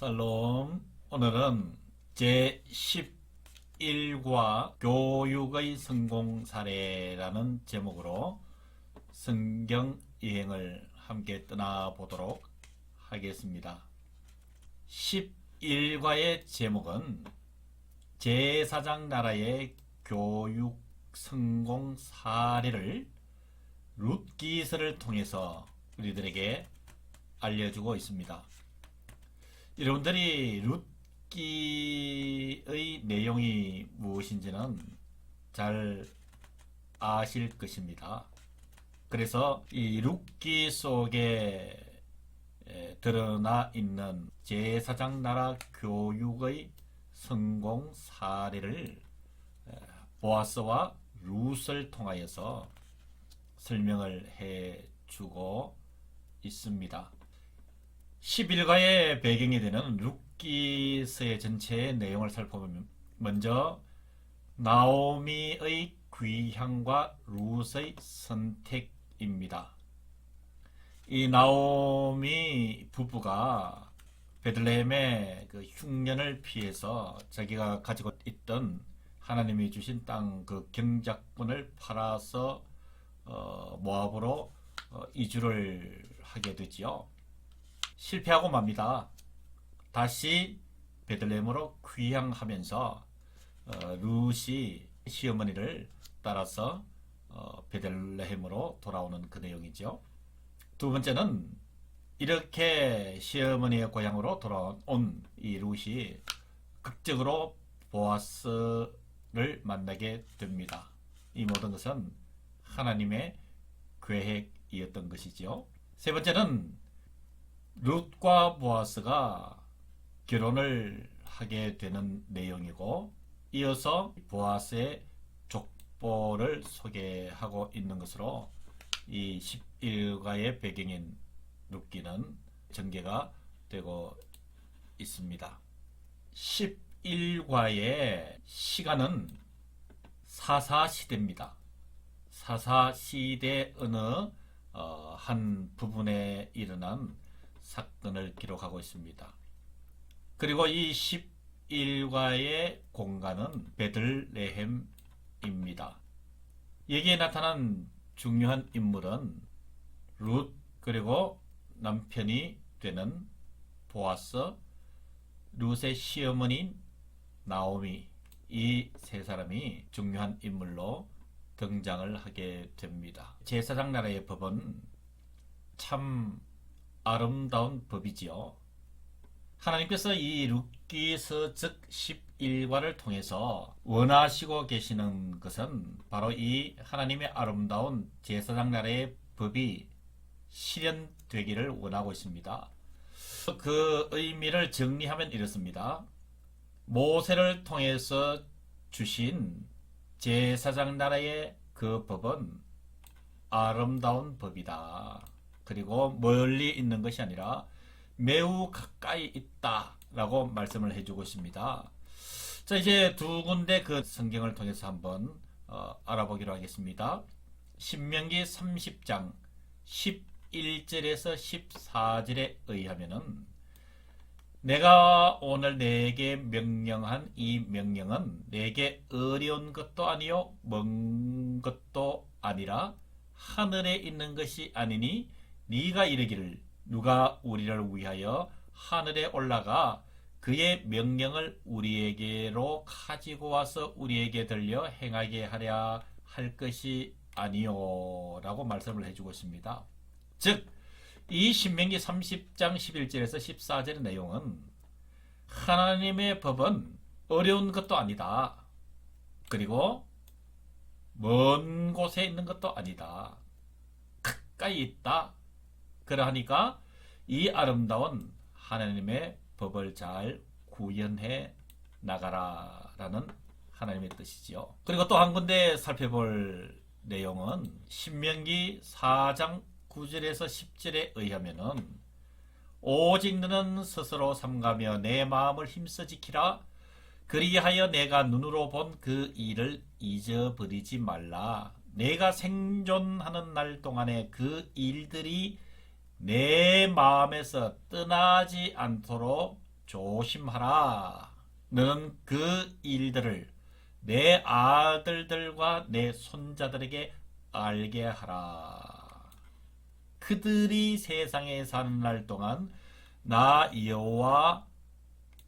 샬롬. 오늘은 제11과 교육의 성공 사례라는 제목으로 성경 여행을 함께 떠나보도록 하겠습니다. 11과의 제목은 제사장 나라의 교육 성공 사례를 룻기서를 통해서 우리들에게 알려주고 있습니다. 여러분들이 룻기의 내용이 무엇인지는 잘 아실 것입니다. 그래서 이 룻기 속에 드러나 있는 제사장 나라 교육의 성공 사례를 보아스와 룻을 통하여서 설명을 해주고 있습니다. 11과의 배경이 되는 룻기서의 전체의 내용을 살펴보면 먼저 나오미의 귀향과 룻의 선택입니다. 이 나오미 부부가 베들레헴의 그 흉년을 피해서 자기가 가지고 있던 하나님이 주신 땅 그 경작분을 팔아서 모압으로 이주를 하게 되지요. 실패하고 맙니다. 다시 베들레헴으로 귀향하면서 룻이 시어머니를 따라서 베들레헴으로 돌아오는 그 내용이죠. 두 번째는 이렇게 시어머니의 고향으로 돌아온 이 룻이 극적으로 보아스를 만나게 됩니다. 이 모든 것은 하나님의 계획이었던 것이죠. 세 번째는 룻과 보아스가 결혼을 하게 되는 내용이고, 이어서 보아스의 족보를 소개하고 있는 것으로 이 11과의 배경인 룻기는 전개가 되고 있습니다. 11과의 시간은 사사시대입니다. 사사시대 어느 한 부분에 일어난 사건을 기록하고 있습니다. 그리고 이 11과의 공간은 베들레헴입니다. 여기에 나타난 중요한 인물은 룻 그리고 남편이 되는 보아스, 룻의 시어머니인 나오미, 이 세 사람이 중요한 인물로 등장을 하게 됩니다. 제사장 나라의 법은 참 아름다운 법이지요. 하나님께서 이 룻기서 즉 11과를 통해서 원하시고 계시는 것은 바로 이 하나님의 아름다운 제사장 나라의 법이 실현되기를 원하고 있습니다. 그 의미를 정리하면 이렇습니다. 모세를 통해서 주신 제사장 나라의 그 법은 아름다운 법이다. 그리고 멀리 있는 것이 아니라 매우 가까이 있다라고 말씀을 해주고 있습니다. 자, 이제 두 군데 그 성경을 통해서 한번 알아보기로 하겠습니다. 신명기 30장 11절에서 14절에 의하면은 내가 오늘 내게 명령한 이 명령은 내게 어려운 것도 아니요 먼 것도 아니라 하늘에 있는 것이 아니니 네가 이르기를 누가 우리를 위하여 하늘에 올라가 그의 명령을 우리에게로 가지고 와서 우리에게 들려 행하게 하랴 할 것이 아니요 라고 말씀을 해주고 있습니다. 즉 이 신명기 30장 11절에서 14절의 내용은 하나님의 법은 어려운 것도 아니다. 그리고 먼 곳에 있는 것도 아니다. 가까이 있다. 그러하니까 이 아름다운 하나님의 법을 잘 구현해 나가라 라는 하나님의 뜻이지요. 그리고 또 한 군데 살펴볼 내용은 신명기 4장 9절에서 10절에 의하면은 오직 너는 스스로 삼가며 내 마음을 힘써 지키라. 그리하여 내가 눈으로 본 그 일을 잊어버리지 말라. 내가 생존하는 날 동안에 그 일들이 내 마음에서 떠나지 않도록 조심하라. 너는 그 일들을 내 아들들과 내 손자들에게 알게 하라. 그들이 세상에 사는 날 동안 나 여호와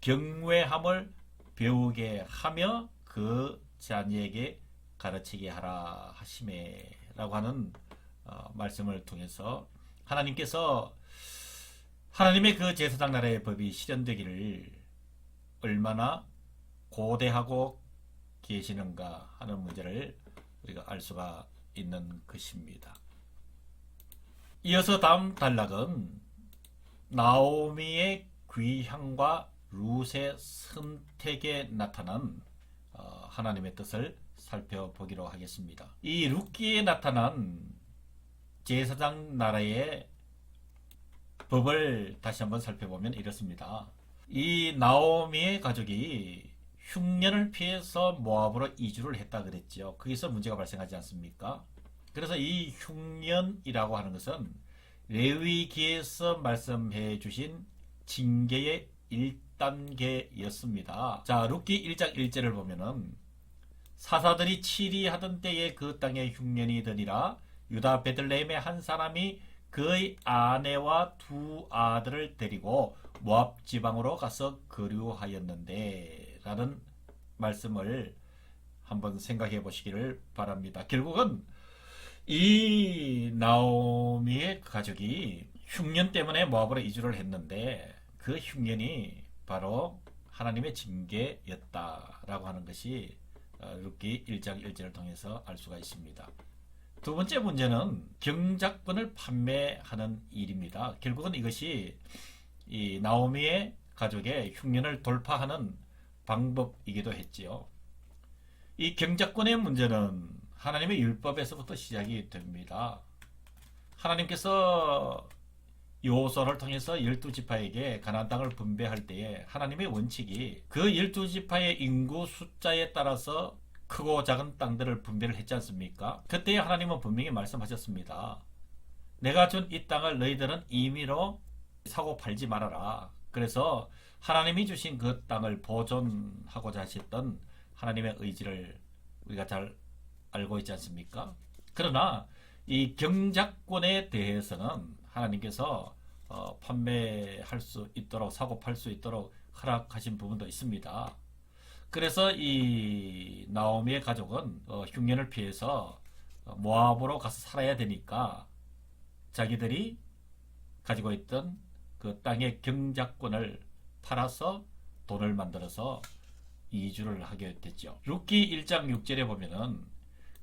경외함을 배우게 하며 그 자녀에게 가르치게 하라 하시매 라고 하는 말씀을 통해서 하나님께서 하나님의 그 제사장 나라의 법이 실현되기를 얼마나 고대하고 계시는가 하는 문제를 우리가 알 수가 있는 것입니다. 이어서 다음 단락은 나오미의 귀향과 룻의 선택에 나타난 하나님의 뜻을 살펴보기로 하겠습니다. 이 룻기에 나타난 제사장 나라의 법을 다시 한번 살펴보면 이렇습니다. 이 나오미의 가족이 흉년을 피해서 모압으로 이주를 했다 그랬죠. 거기서 문제가 발생하지 않습니까? 그래서 이 흉년이라고 하는 것은 레위기에서 말씀해 주신 징계의 1단계였습니다. 자, 룻기 1장 1절을 보면은 사사들이 치리하던 때에 그 땅에 흉년이 드니라 유다 베들레헴의 한 사람이 그의 아내와 두 아들을 데리고 모압 지방으로 가서 거류하였는데 라는 말씀을 한번 생각해 보시기를 바랍니다. 결국은 이 나오미의 가족이 흉년 때문에 모압으로 이주를 했는데 그 흉년이 바로 하나님의 징계였다라고 하는 것이 룻기 1장 1절을 통해서 알 수가 있습니다. 두 번째 문제는 경작권을 판매하는 일입니다. 결국은 이것이 이 나오미의 가족의 흉년을 돌파하는 방법이기도 했지요. 이 경작권의 문제는 하나님의 율법에서부터 시작이 됩니다. 하나님께서 여호수아를 통해서 12지파에게 가나안 땅을 분배할 때에 하나님의 원칙이 그 12지파의 인구 숫자에 따라서 크고 작은 땅들을 분배를 했지 않습니까? 그때 하나님은 분명히 말씀하셨습니다. 내가 준 이 땅을 너희들은 임의로 사고 팔지 말아라. 그래서 하나님이 주신 그 땅을 보존하고자 하셨던 하나님의 의지를 우리가 잘 알고 있지 않습니까? 그러나 이 경작권에 대해서는 하나님께서 판매할 수 있도록 사고 팔 수 있도록 허락하신 부분도 있습니다. 그래서 이 나오미의 가족은 흉년을 피해서 모압으로 가서 살아야 되니까 자기들이 가지고 있던 그 땅의 경작권을 팔아서 돈을 만들어서 이주를 하게 됐죠. 룻기 1장 6절에 보면은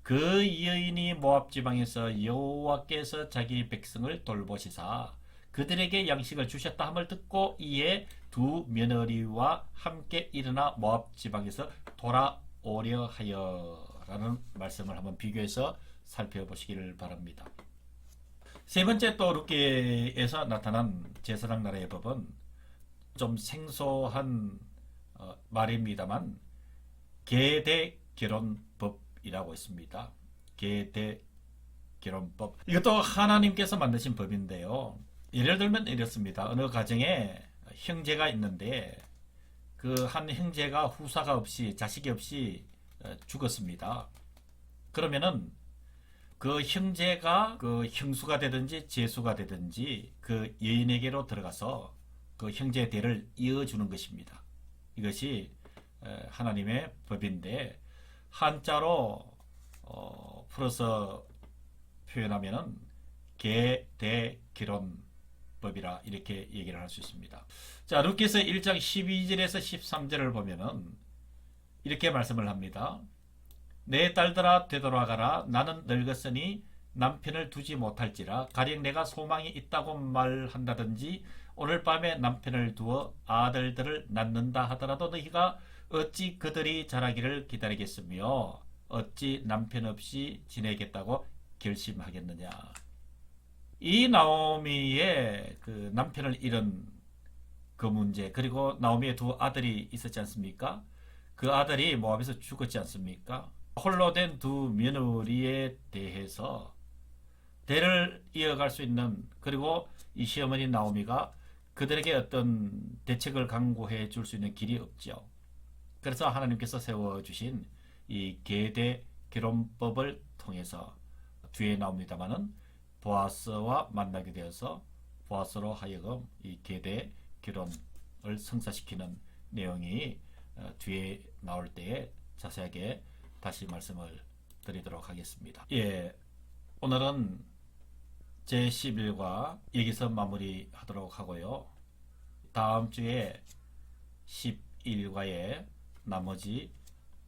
그 여인이 모압 지방에서 여호와께서 자기 백성을 돌보시사 그들에게 양식을 주셨다 함을 듣고 이에 두 며느리와 함께 일어나 모압 지방에서 돌아오려 하여 라는 말씀을 한번 비교해서 살펴보시기를 바랍니다. 세 번째 또 룻기에서 나타난 제사장 나라의 법은 좀 생소한 말입니다만 계대 결혼법이라고 있습니다. 계대 결혼법. 이것도 하나님께서 만드신 법인데요. 예를 들면 이렇습니다. 어느 가정에 형제가 있는데 그 한 형제가 후사가 없이 자식이 없이 죽었습니다. 그러면은 그 형제가 그 형수가 되든지 제수가 되든지 그 여인에게로 들어가서 그 형제의 대를 이어주는 것입니다. 이것이 하나님의 법인데 한자로 풀어서 표현하면은 계대결혼법이라 이렇게 얘기를 할 수 있습니다. 자, 룻기서 1장 12절에서 13절을 보면은 이렇게 말씀을 합니다. 내 딸들아 되돌아가라. 나는 늙었으니 남편을 두지 못할지라. 가령 내가 소망이 있다고 말한다든지 오늘 밤에 남편을 두어 아들들을 낳는다 하더라도 너희가 어찌 그들이 자라기를 기다리겠으며 어찌 남편 없이 지내겠다고 결심하겠느냐. 이 나오미의 그 남편을 잃은 그 문제, 그리고 나오미의 두 아들이 있었지 않습니까? 그 아들이 모압에서 죽었지 않습니까? 홀로 된 두 며느리에 대해서 대를 이어갈 수 있는, 그리고 이 시어머니 나오미가 그들에게 어떤 대책을 강구해 줄 수 있는 길이 없죠. 그래서 하나님께서 세워주신 이 계대 결혼법을 통해서 뒤에 나옵니다마는 보아스와 만나게 되어서 보아스로 하여금 이 계대 결혼을 성사시키는 내용이 뒤에 나올 때에 자세하게 다시 말씀을 드리도록 하겠습니다. 예, 오늘은 제11과 여기서 마무리하도록 하고요. 다음 주에 11과의 나머지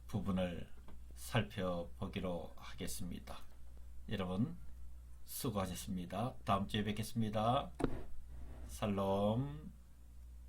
부분을 살펴보기로 하겠습니다. 여러분 수고하셨습니다. 다음 주에 뵙겠습니다. 살롬.